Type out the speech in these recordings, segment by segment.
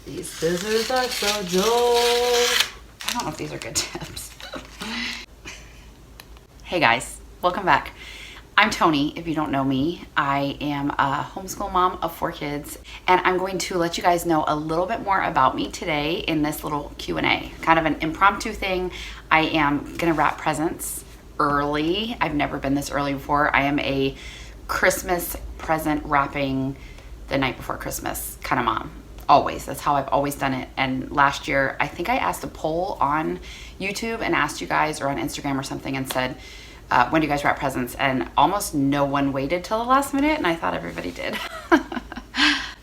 These scissors are so dull. I don't know if these are good tips. Hey guys, welcome back. I'm Toni, if you don't know me. I am a homeschool mom of 4 kids, and I'm going to let you guys know a little bit more about me today in this little Q&A, kind of an impromptu thing. I am gonna wrap presents early. I've never been this early before. I am a Christmas present wrapping the night before Christmas kind of mom. Always. That's how I've always done it. And last year, I think I asked a poll on YouTube and asked you guys, or on Instagram or something, and said, when do you guys wrap presents? And almost no one waited till the last minute, and I thought everybody did.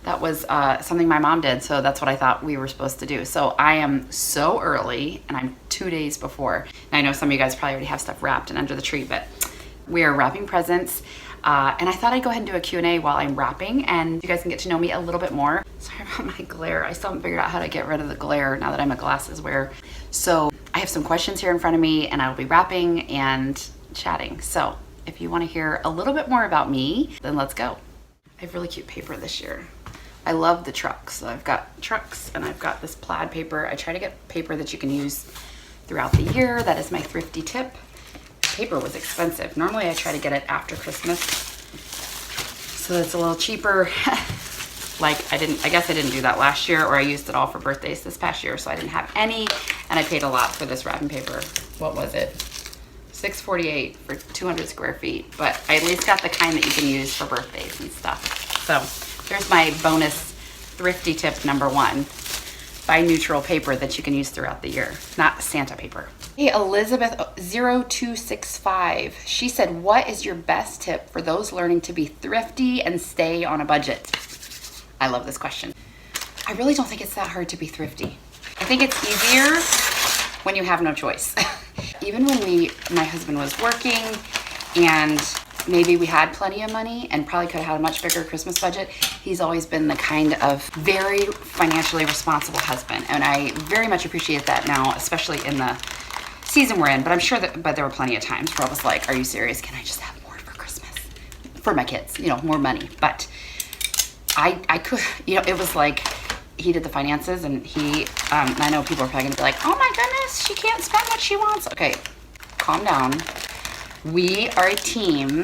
That was something my mom did, so that's what I thought we were supposed to do. So I am so early, and I'm 2 days before. And I know some of you guys probably already have stuff wrapped and under the tree, but we are wrapping presents. And I thought I'd go ahead and do a Q&A while I'm wrapping, and you guys can get to know me a little bit more. Sorry about my glare. I still haven't figured out how to get rid of the glare now that I'm a glasses wearer. So I have some questions here in front of me, and I'll be wrapping and chatting. So if you want to hear a little bit more about me, then let's go. I have really cute paper this year. I love the trucks. So I've got trucks and I've got this plaid paper. I try to get paper that you can use throughout the year. That is my thrifty tip. Paper was expensive. Normally I try to get it after Christmas, so it's a little cheaper. I guess I didn't do that last year, or I used it all for birthdays this past year, so I didn't have any, and I paid a lot for this wrapping paper. What was it? $6.48 for 200 square feet, but I at least got the kind that you can use for birthdays and stuff. So there's my bonus thrifty tip number 1. Buy neutral paper that you can use throughout the year, not Santa paper. Hey, Elizabeth0265, she said, what is your best tip for those learning to be thrifty and stay on a budget? I love this question. I really don't think it's that hard to be thrifty. I think it's easier when you have no choice. Even when my husband was working and maybe we had plenty of money and probably could have had a much bigger Christmas budget, he's always been the kind of very financially responsible husband. And I very much appreciate that now, especially in the season we're in. But I'm sure but there were plenty of times where I was like, are you serious? Can I just have more for Christmas? For my kids, more money. But I could, it was like, he did the finances, and and I know people are probably gonna be like, oh my goodness, she can't spend what she wants. Okay, calm down. We are a team,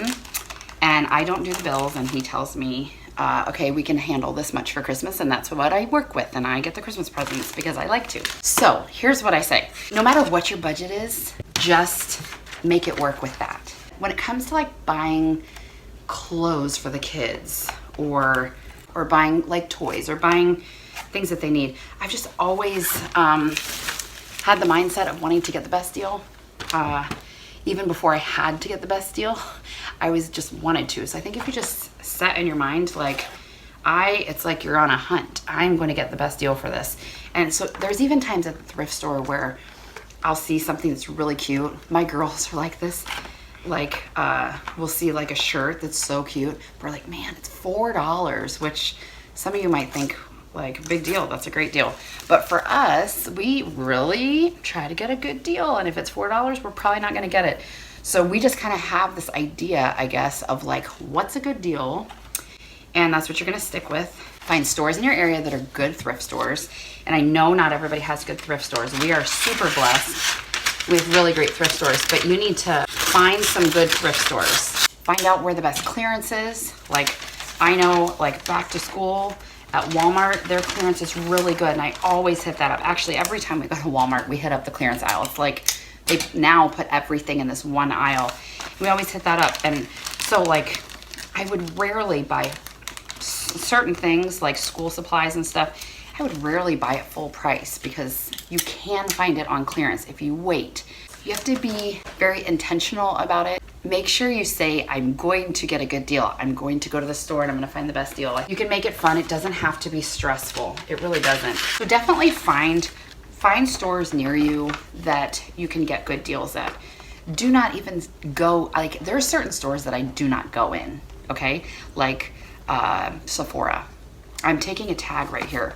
and I don't do the bills, and he tells me, okay, we can handle this much for Christmas, and that's what I work with, and I get the Christmas presents because I like to. So here's what I say. No matter what your budget is, just make it work with that. When it comes to buying clothes for the kids, or buying toys, or buying things that they need, I've just always had the mindset of wanting to get the best deal. Even before I had to get the best deal, I always just wanted to. So I think if you just set in your mind, it's like you're on a hunt. I'm going to get the best deal for this. And so there's even times at the thrift store where I'll see something that's really cute. My girls are like this. We'll see a shirt that's so cute. We're like, man, it's $4, which some of you might think, big deal, that's a great deal. But for us, we really try to get a good deal. And if it's $4, we're probably not gonna get it. So we just kind of have this idea, I guess, of what's a good deal? And that's what you're gonna stick with. Find stores in your area that are good thrift stores. And I know not everybody has good thrift stores. We are super blessed with really great thrift stores, but you need to find some good thrift stores. Find out where the best clearance is. I know, back to school, at Walmart, their clearance is really good, and I always hit that up. Actually, every time we go to Walmart, we hit up the clearance aisle. It's like they now put everything in this one aisle. We always hit that up. And so I would rarely buy certain things like school supplies and stuff. I would rarely buy at full price because you can find it on clearance if you wait. You have to be very intentional about it. Make sure you say, I'm going to get a good deal. I'm going to go to the store and I'm going to find the best deal. You can make it fun. It doesn't have to be stressful. It really doesn't. So definitely find stores near you that you can get good deals at. Do not even go, there are certain stores that I do not go in, okay? Sephora. I'm taking a tag right here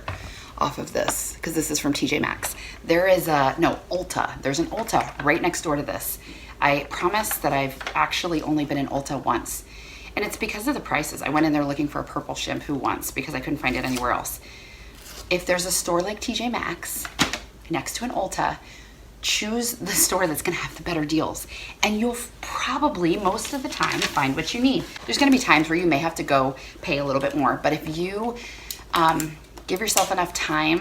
off of this because this is from TJ Maxx. There is Ulta. There's an Ulta right next door to this. I promise that I've actually only been in Ulta once, and it's because of the prices. I went in there looking for a purple shampoo once because I couldn't find it anywhere else. if there's a store like TJ Maxx next to an Ulta, choose the store that's gonna have the better deals. And you'll probably, most of the time, find what you need. There's gonna be times where you may have to go pay a little bit more, but if you give yourself enough time,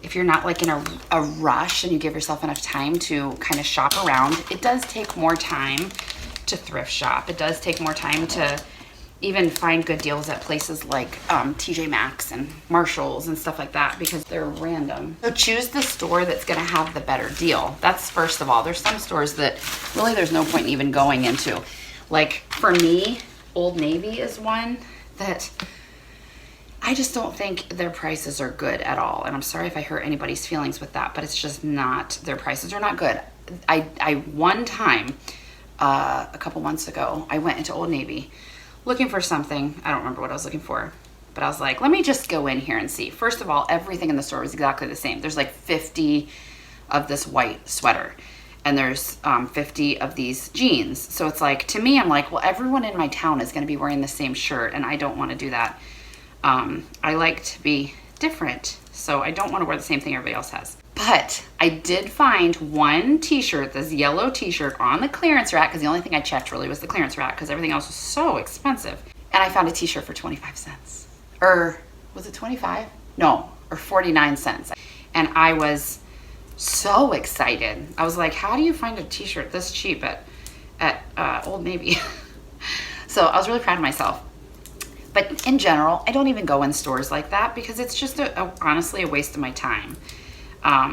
if you're not like in a rush and you give yourself enough time to kind of shop around, it does take more time to thrift shop. It does take more time to even find good deals at places like TJ Maxx and Marshall's and stuff like that, because they're random. So choose the store that's gonna have the better deal. That's first of all. There's some stores that really there's no point in even going into. Like for me, Old Navy is one that I just don't think their prices are good at all. And I'm sorry if I hurt anybody's feelings with that, but it's just not, their prices are not good. I one time, a couple months ago, I went into Old Navy looking for something. I don't remember what I was looking for, but I was like, let me just go in here and see. First of all, everything in the store was exactly the same. There's like 50 of this white sweater, and there's 50 of these jeans. So it's like, to me, I'm like, well, everyone in my town is gonna be wearing the same shirt, and I don't wanna do that. I like to be different, so I don't wanna wear the same thing everybody else has. But I did find one t-shirt, this yellow t-shirt on the clearance rack, because the only thing I checked really was the clearance rack, because everything else was so expensive. And I found a t-shirt for 25 cents. Or was it 25? No, or 49 cents. And I was so excited. I was like, how do you find a t-shirt this cheap at Old Navy? So I was really proud of myself. But in general, I don't even go in stores like that because it's just honestly a waste of my time.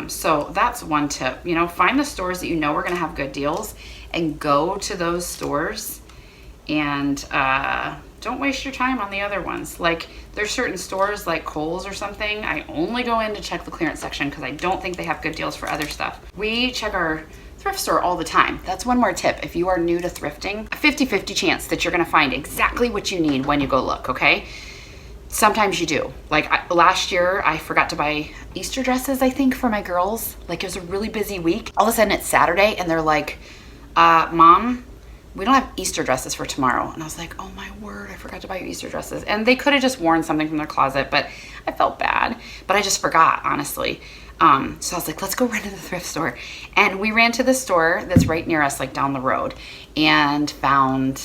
So that's one tip, you know, find the stores that you know are going to have good deals and go to those stores, and don't waste your time on the other ones. Like there's certain stores like Kohl's or something, I only go in to check the clearance section because I don't think they have good deals for other stuff. We check our thrift store all the time. That's one more tip. If you are new to thrifting, a 50-50 chance that you're going to find exactly what you need when you go look, okay? Sometimes you do. Like last year, I forgot to buy Easter dresses, I think, for my girls. Like it was a really busy week. All of a sudden it's Saturday and they're like, Mom, we don't have Easter dresses for tomorrow. And I was like, oh my word, I forgot to buy your Easter dresses. And they could have just worn something from their closet, but I felt bad. But I just forgot, honestly. So I was like, let's go run to the thrift store. And we ran to the store that's right near us, like down the road, and found,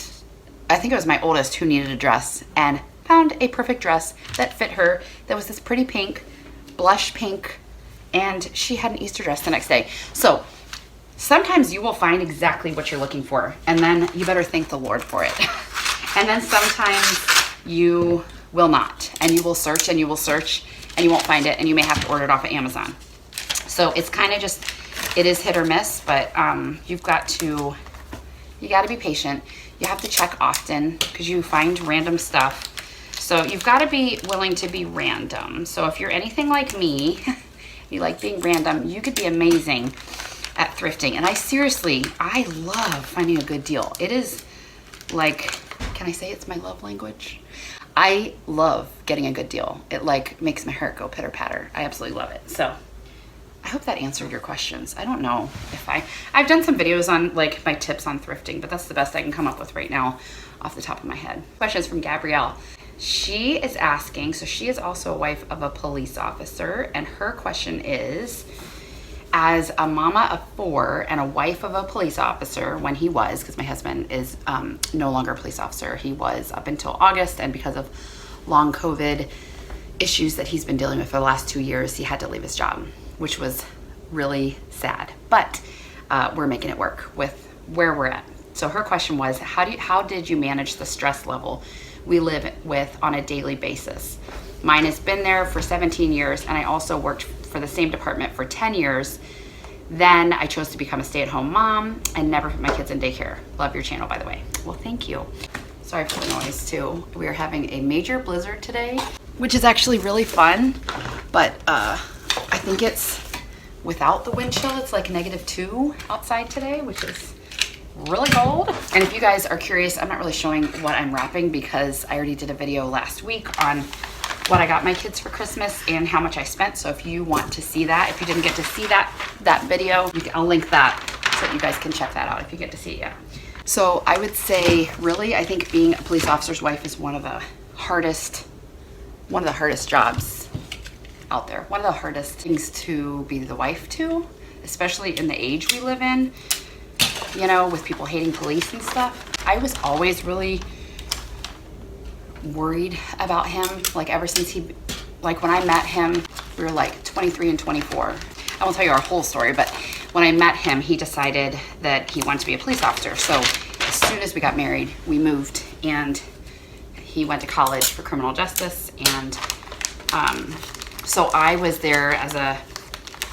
I think it was my oldest who needed a dress, and found a perfect dress that fit her. That was this pretty pink, blush pink, and she had an Easter dress the next day. So sometimes you will find exactly what you're looking for, and then you better thank the Lord for it. And then sometimes you will not, and you will search and you will search and you won't find it, and you may have to order it off of Amazon. So it's kind of just, it is hit or miss, but you got to be patient. You have to check often because you find random stuff. So you've got to be willing to be random. So if you're anything like me, you like being random, you could be amazing at thrifting. And I love finding a good deal. It is like, can I say it's my love language? I love getting a good deal. It like makes my heart go pitter patter. I absolutely love it. So I hope that answered your questions. I don't know if I've done some videos on like my tips on thrifting, but that's the best I can come up with right now off the top of my head. Questions from Gabrielle. She is asking, so she is also a wife of a police officer, and her question is, as a mama of 4 and a wife of a police officer when he was, because my husband is no longer a police officer. He was up until August, and because of long COVID issues that he's been dealing with for the last 2 years, he had to leave his job, which was really sad. But we're making it work with where we're at. So her question was, how did you manage the stress level we live with on a daily basis? Mine has been there for 17 years, and I also worked for the same department for 10 years. Then I chose to become a stay-at-home mom and never put my kids in daycare. Love your channel, by the way. Well, thank you. Sorry for the noise too. We are having a major blizzard today, which is actually really fun, but I think it's, without the wind chill, it's like -2 outside today, which is really cold. And if you guys are curious, I'm not really showing what I'm wrapping because I already did a video last week on what I got my kids for Christmas and how much I spent. So if you want to see that, if you didn't get to see that video, I'll link that so that you guys can check that out if you get to see it yet. So I would say, really, I think being a police officer's wife is one of the hardest jobs out there. One of the hardest things to be the wife to, especially in the age we live in, you know, with people hating police and stuff. I was always really worried about him. Like ever since like when I met him, we were like 23 and 24. I won't tell you our whole story, but when I met him, he decided that he wanted to be a police officer. So as soon as we got married, we moved, and he went to college for criminal justice. And so I was there as a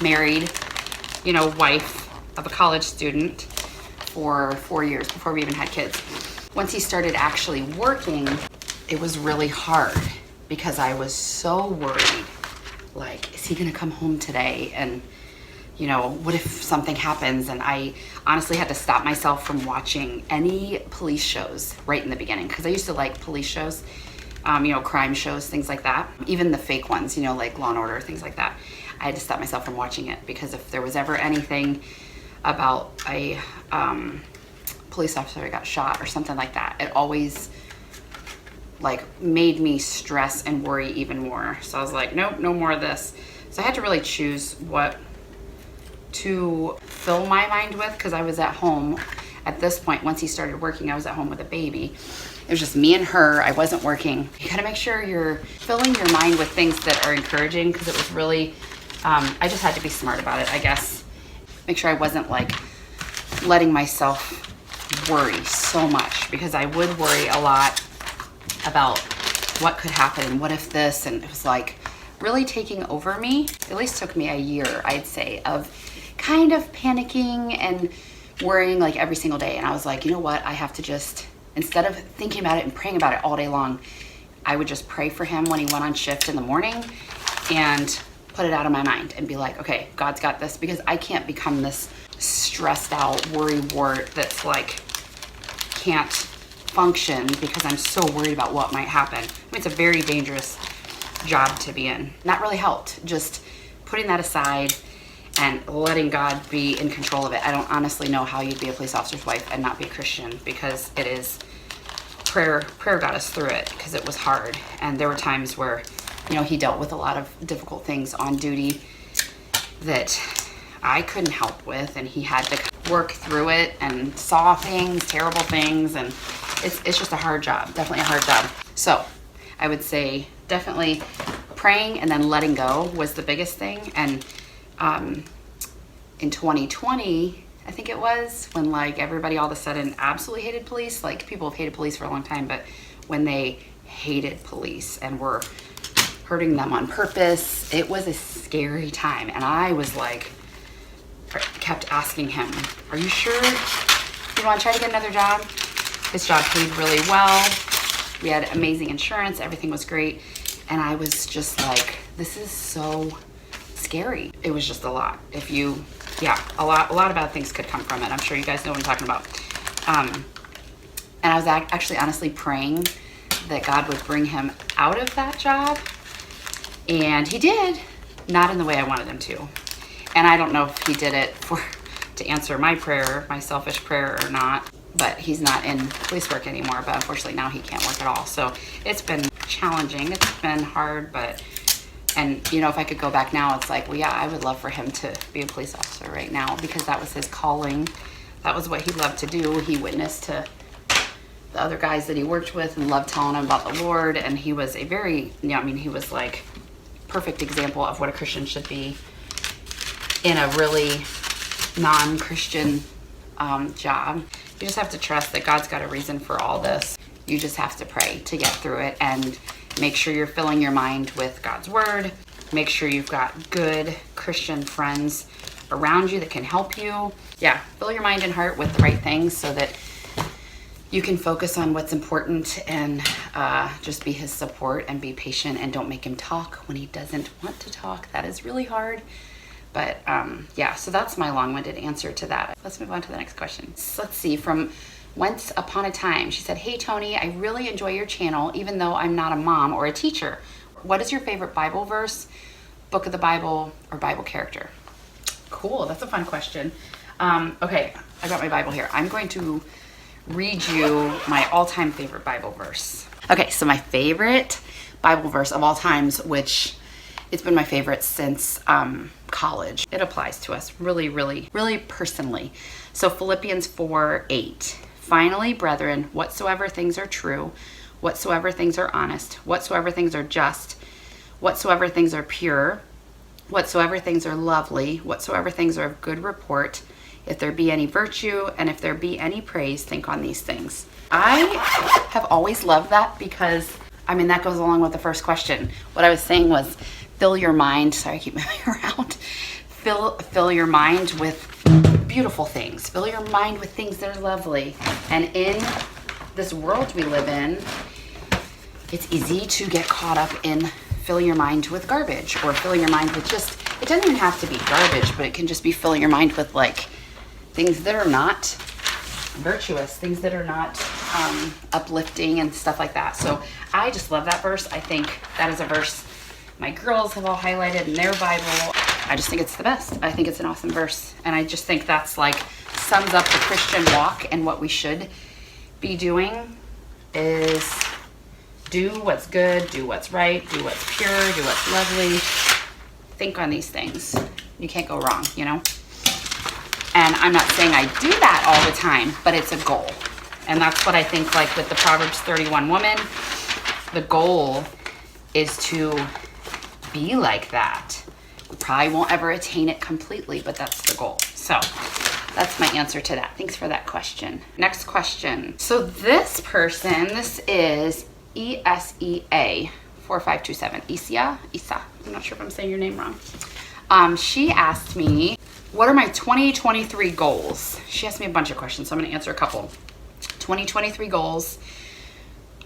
married, you know, wife of a college student for 4 years before we even had kids. Once he started actually working, it was really hard because I was so worried. Like, is he gonna come home today? And, you know, what if something happens? And I honestly had to stop myself from watching any police shows right in the beginning, because I used to like police shows, you know, crime shows, things like that. Even the fake ones, you know, like Law and Order, things like that. I had to stop myself from watching it, because if there was ever anything about a police officer that got shot or something like that, it always like made me stress and worry even more. So I was like, nope, no more of this. So I had to really choose what to fill my mind with, because I was at home at this point. Once he started working, I was at home with a baby. It was just me and her. I wasn't working. You gotta make sure you're filling your mind with things that are encouraging, because it was really, I just had to be smart about it, I guess. Make sure I wasn't like letting myself worry so much, because I would worry a lot about what could happen and what if this, and it was like really taking over me. At least took me a year, I'd say, of kind of panicking and worrying like every single day. And I was like, you know what, I have to just, instead of thinking about it and praying about it all day long, I would just pray for him when he went on shift in the morning and put it out of my mind and be like, okay, God's got this, because I can't become this stressed out worry wart that's like can't function because I'm so worried about what might happen. I mean, it's a very dangerous job to be in. That really helped, just putting that aside and letting God be in control of it. I don't honestly know how you'd be a police officer's wife and not be a Christian, because it is prayer got us through it, because it was hard. And there were times where, you know, he dealt with a lot of difficult things on duty that I couldn't help with, and he had to work through it and saw things, terrible things, and it's just a hard job, definitely a hard job. So I would say definitely praying and then letting go was the biggest thing. And in 2020, I think it was, when like everybody all of a sudden absolutely hated police. Like, people have hated police for a long time, but when they hated police and were hurting them on purpose, it was a scary time. And I was like, kept asking him, are you sure you want to try to get another job? His job paid really well. We had amazing insurance. Everything was great. And I was just like, this is so scary. It was just a lot. A lot of bad things could come from it. I'm sure you guys know what I'm talking about. And I was actually honestly praying that God would bring him out of that job. And he did, not in the way I wanted him to. And I don't know if he did it to answer my prayer, my selfish prayer, or not. But he's not in police work anymore. But unfortunately now he can't work at all. So it's been challenging. It's been hard, and you know, if I could go back now, it's like, well, yeah, I would love for him to be a police officer right now, because that was his calling. That was what he loved to do. He witnessed to the other guys that he worked with and loved telling them about the Lord. And he was a very, he was like perfect example of what a Christian should be in a really non-Christian job. You just have to trust that God's got a reason for all this. You just have to pray to get through it, and make sure you're filling your mind with God's word. Make sure you've got good Christian friends around you that can help you. Yeah, fill your mind and heart with the right things so that you can focus on what's important, and just be his support, and be patient, and don't make him talk when he doesn't want to talk. That is really hard. But yeah, so that's my long-winded answer to that. Let's move on to the next question. So let's see, from Once Upon a Time. She said, hey Toni, I really enjoy your channel, even though I'm not a mom or a teacher. What is your favorite Bible verse, book of the Bible, or Bible character? Cool, that's a fun question. Okay, I got my Bible here. I'm going to read you my all-time favorite Bible verse. Okay, so my favorite Bible verse of all times, which It's been my favorite since college. It applies to us really, really, really personally. So Philippians 4:8. Finally, brethren, whatsoever things are true, whatsoever things are honest, whatsoever things are just, whatsoever things are pure, whatsoever things are lovely, whatsoever things are of good report, if there be any virtue and if there be any praise, think on these things. I have always loved that because, I mean, that goes along with the first question. What I was saying was fill your mind, sorry, I keep moving around. Fill your mind with beautiful things. Fill your mind with things that are lovely. And in this world we live in, it's easy to get caught up in fill your mind with garbage, or fill your mind with just, it doesn't even have to be garbage, but it can just be filling your mind with like things that are not virtuous, things that are not uplifting and stuff like that. So I just love that verse. I think that is a verse my girls have all highlighted in their Bible. I just think it's the best. I think it's an awesome verse. And I just think that's like sums up the Christian walk, and what we should be doing is do what's good, do what's right, do what's pure, do what's lovely. Think on these things. You can't go wrong, you know? And I'm not saying I do that all the time, but it's a goal. And that's what I think, like with the Proverbs 31 woman, the goal is to be like that. We probably won't ever attain it completely, but that's the goal. So that's my answer to that. Thanks for that question. Next question. So this person, this is ESEA 4527. Isa. I'm not sure if I'm saying your name wrong. She asked me, what are my 2023 goals? She asked me a bunch of questions, so I'm going to answer a couple. 2023 goals.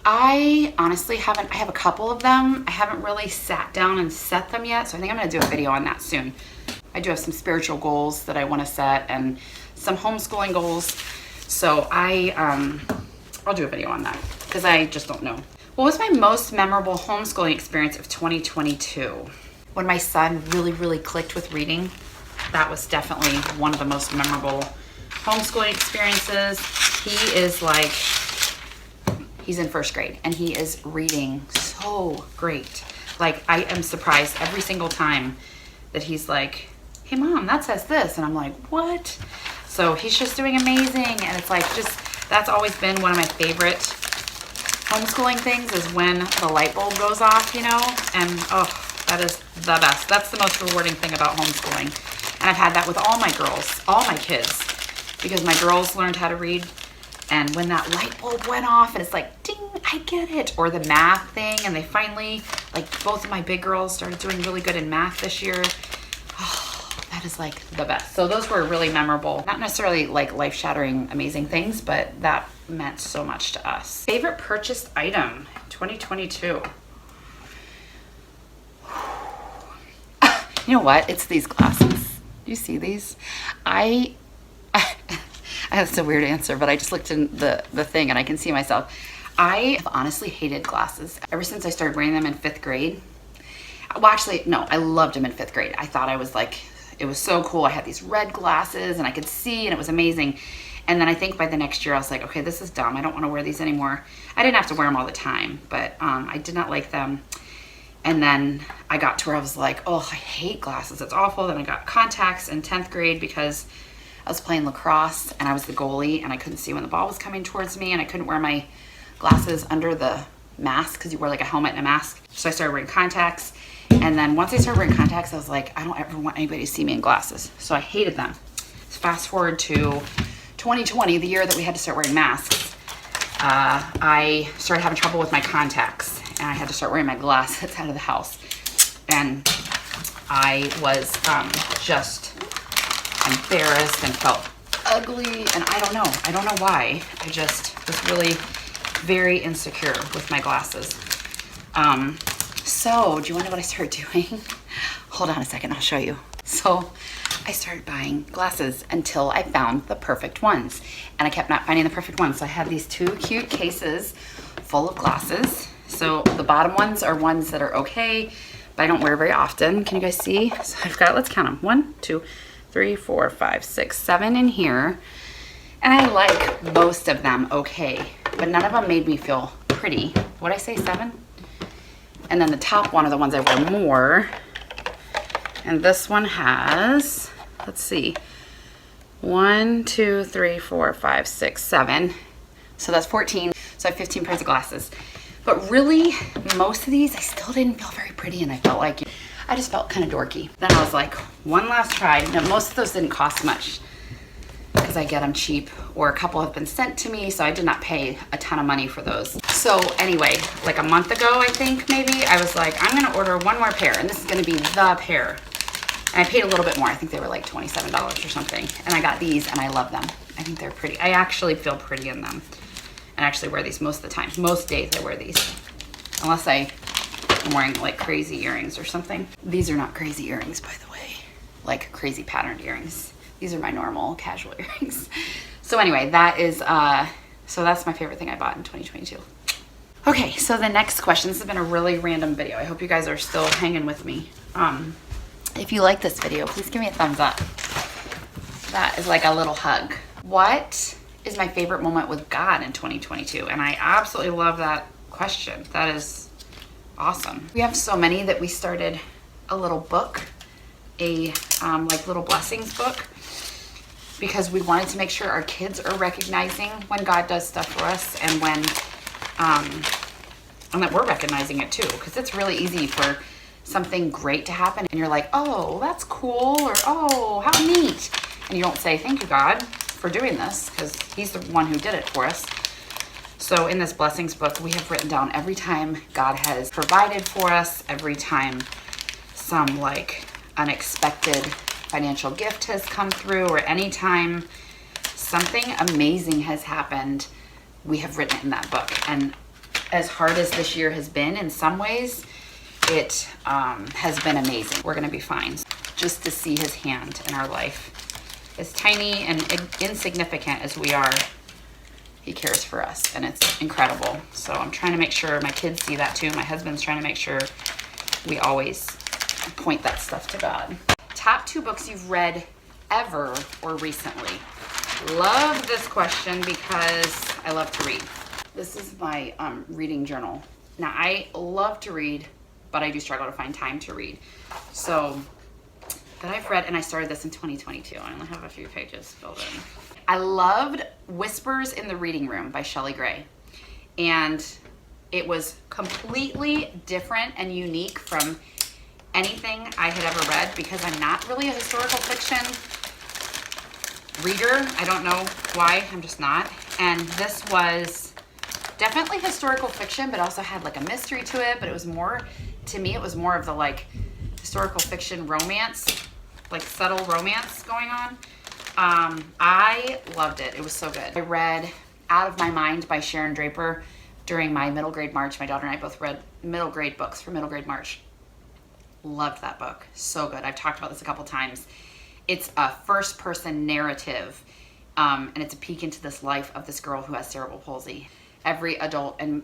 I honestly haven't, I have a couple of them. I haven't really sat down and set them yet, so I think I'm going to do a video on that soon. I do have some spiritual goals that I want to set and some homeschooling goals. So I'll do a video on that because I just don't know. What was my most memorable homeschooling experience of 2022? When my son really, really clicked with reading. That was definitely one of the most memorable homeschooling experiences. He is like, he's in first grade and he is reading so great. Like, I am surprised every single time that he's like, hey mom, that says this. And I'm like, what? So he's just doing amazing. And it's like, just, that's always been one of my favorite homeschooling things, is when the light bulb goes off, you know? And oh, that is the best. That's the most rewarding thing about homeschooling. And I've had that with all my girls, all my kids, because my girls learned how to read. And when that light bulb went off and it's like, ding, I get it. Or the math thing, and they finally, like both of my big girls started doing really good in math this year. Oh, that is like the best. So those were really memorable. Not necessarily like life-shattering, amazing things, but that meant so much to us. Favorite purchased item, 2022. You know what? It's these glasses. Do you see these? I have a weird answer, but I just looked in the thing and I can see myself. I have honestly hated glasses ever since I started wearing them in 5th grade. Well, actually, no, I loved them in 5th grade. I thought I was like, it was so cool. I had these red glasses and I could see, and it was amazing. And then I think by the next year I was like, okay, this is dumb. I don't want to wear these anymore. I didn't have to wear them all the time, but I did not like them. And then I got to where I was like, oh, I hate glasses. It's awful. Then I got contacts in 10th grade because I was playing lacrosse and I was the goalie and I couldn't see when the ball was coming towards me, and I couldn't wear my glasses under the mask because you wear like a helmet and a mask. So I started wearing contacts. And then once I started wearing contacts, I was like, I don't ever want anybody to see me in glasses. So I hated them. Fast forward to 2020, the year that we had to start wearing masks. I started having trouble with my contacts and I had to start wearing my glasses out of the house. And I was just embarrassed and felt ugly, and I don't know why. I just was really very insecure with my glasses. So do you want to know what I started doing? Hold on a second, I'll show you. So I started buying glasses until I found the perfect ones, and I kept not finding the perfect ones. So I have these 2 cute cases full of glasses. So the bottom ones are ones that are okay, but I don't wear very often. Can you guys see? So I've got, let's count them. 1, 2, 3, 4, 5, 6, 7 in here. And I like most of them okay, but none of them made me feel pretty. What'd I say, 7? And then the top one are the ones I wear more. And this one has, let's see, 1, 2, 3, 4, 5, 6, 7. So that's 14. So I have 15 pairs of glasses. But really, most of these, I still didn't feel very pretty, and I just felt kind of dorky. Then I was like, one last try. Now, most of those didn't cost much because I get them cheap, or a couple have been sent to me, so I did not pay a ton of money for those. So anyway, like a month ago, I think maybe, I was like, I'm gonna order one more pair, and this is gonna be the pair. And I paid a little bit more. I think they were like $27 or something. And I got these, and I love them. I think they're pretty. I actually feel pretty in them. And I actually wear these most of the time. Most days I wear these. Unless I'm wearing like crazy earrings or something. These are not crazy earrings, by the way. Like crazy patterned earrings. These are my normal casual earrings. So anyway, that is, so that's my favorite thing I bought in 2022. Okay, so the next question. This has been a really random video. I hope you guys are still hanging with me. If you like this video, please give me a thumbs up. That is like a little hug. What is my favorite moment with God in 2022? And I absolutely love that question. That is awesome. We have so many that we started a little book, a like little blessings book, because we wanted to make sure our kids are recognizing when God does stuff for us, and when and that we're recognizing it too, because it's really easy for something great to happen and you're like, oh, that's cool, or oh, how neat, and you don't say thank you, God, for doing this, because he's the one who did it for us. So in this blessings book, we have written down every time God has provided for us, every time some like unexpected financial gift has come through, or anytime something amazing has happened, we have written it in that book. And as hard as this year has been in some ways, it has been amazing. We're gonna be fine. Just to see his hand in our life. As tiny and insignificant as we are, he cares for us, and it's incredible. So I'm trying to make sure my kids see that too. My husband's trying to make sure we always point that stuff to God. Top 2 books you've read ever or recently. Love this question because I love to read. This is my reading journal. Now, I love to read, but I do struggle to find time to read. So that I've read, and I started this in 2022. I only have a few pages filled in. I loved Whispers in the Reading Room by Shelley Gray. And it was completely different and unique from anything I had ever read, because I'm not really a historical fiction reader. I don't know why, I'm just not. And this was definitely historical fiction, but also had like a mystery to it. But it was more, to me, it was more of the like historical fiction romance, like subtle romance going on. I loved it. It was so good. I read Out of My Mind by Sharon Draper during my middle grade March. My daughter and I both read middle grade books for middle grade March. Loved that book. So good. I've talked about this a couple times. It's a first person narrative, and it's a peek into this life of this girl who has cerebral palsy. Every adult and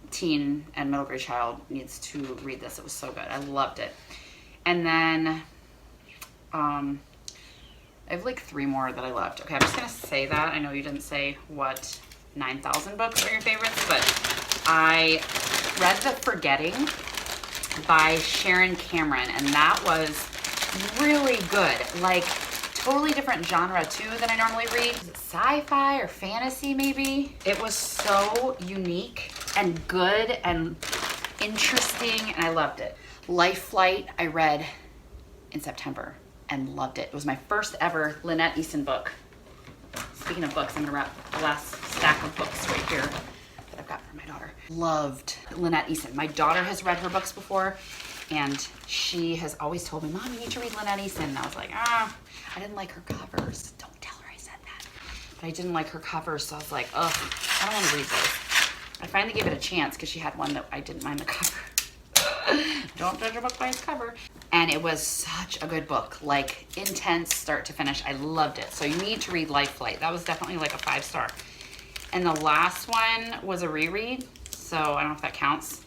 teen and middle grade child needs to read this. It was so good. I loved it. And then I have like 3 more that I loved. Okay, I'm just gonna say that. I know you didn't say what 9,000 books are your favorites, but I read The Forgetting by Sharon Cameron, and that was really good. Like totally different genre too than I normally read. Is it sci-fi or fantasy maybe? It was so unique and good and interesting, and I loved it. Life Flight I read in September and loved it. It was my first ever Lynette Eason book. Speaking of books, I'm gonna wrap the last stack of books right here that I've got for my daughter. Loved Lynette Eason. My daughter has read her books before, and she has always told me, Mom, you need to read Lynette Eason. And I was like, I didn't like her covers. Don't tell her I said that. But I didn't like her covers, so I was like, ugh, I don't want to read those. I finally gave it a chance because she had one that I didn't mind the cover. Don't judge a book by its cover. And it was such a good book, like intense start to finish. I loved it. So you need to read Life Flight. That was definitely like a 5-star. And the last one was a reread, so I don't know if that counts.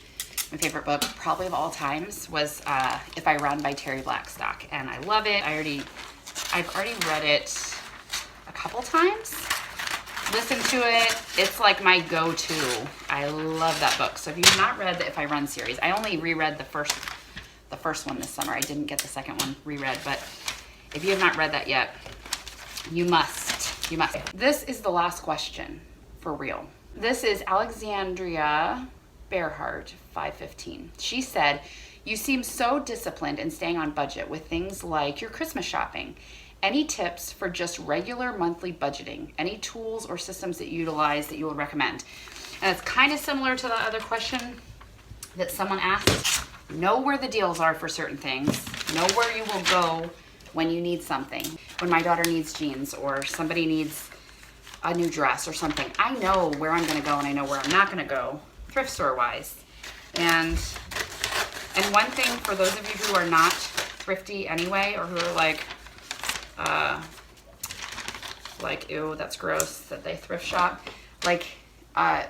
My favorite book probably of all times was If I Run by Terri Blackstock, and I love it. I've already read it a couple times. Listened to it. It's like my go-to. I love that book. So if you've not read the If I Run series, I only reread the the first one this summer. I didn't get the second one reread, but if you have not read that yet, you must. You must. This is the last question for real. This is Alexandria Bearhart, 515. She said, you seem so disciplined in staying on budget with things like your Christmas shopping. Any tips for just regular monthly budgeting? Any tools or systems that you utilize that you would recommend? And it's kind of similar to the other question that someone asked. Know where the deals are for certain things. Know where you will go when you need something. When my daughter needs jeans or somebody needs a new dress or something, I know where I'm gonna go and I know where I'm not gonna go, thrift store wise. And one thing for those of you who are not thrifty anyway, or who are like, ew, that's gross that they thrift shop, like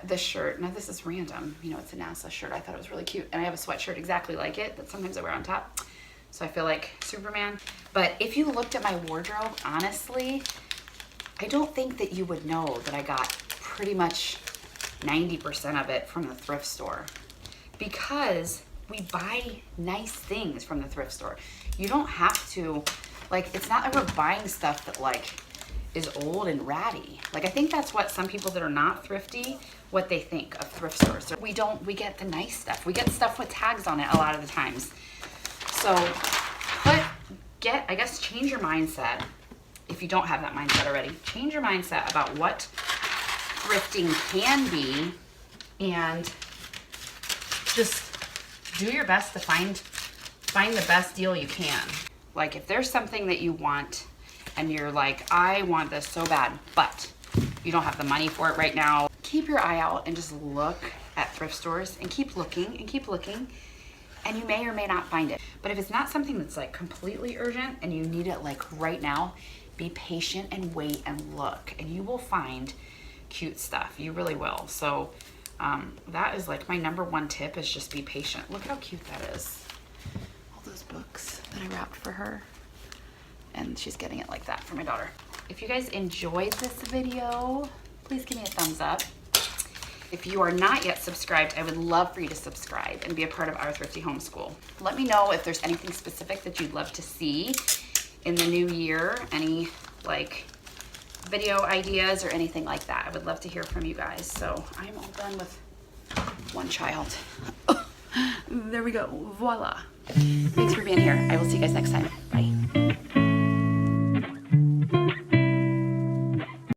this shirt. Now this is random, you know, it's a NASA shirt. I thought it was really cute, and I have a sweatshirt exactly like it that sometimes I wear on top, so I feel like Superman. But if you looked at my wardrobe, honestly, I don't think that you would know that I got pretty much 90% of it from the thrift store, because we buy nice things from the thrift store. You don't have to, like, it's not like we're buying stuff that like is old and ratty. Like, I think that's what some people that are not thrifty, what they think of thrift stores. We get the nice stuff. We get stuff with tags on it a lot of the times. So I guess change your mindset. If you don't have that mindset already, change your mindset about what thrifting can be, and just do your best to find the best deal you can. Like, if there's something that you want and you're like, I want this so bad, but you don't have the money for it right now, keep your eye out and just look at thrift stores and keep looking and keep looking, and you may or may not find it. But if it's not something that's like completely urgent and you need it like right now, be patient and wait and look, and you will find cute stuff. You really will. So that is like my number one tip, is just be patient. Look how cute that is. All those books that I wrapped for her, and she's getting it like that for my daughter. If you guys enjoyed this video, please give me a thumbs up. If you are not yet subscribed, I would love for you to subscribe and be a part of our Thrifty Homeschool. Let me know if there's anything specific that you'd love to see in the new year, any like video ideas or anything like that. I would love to hear from you guys. So I'm all done with one child. There we go, voila. Thanks for being here. I will see you guys next time. Bye.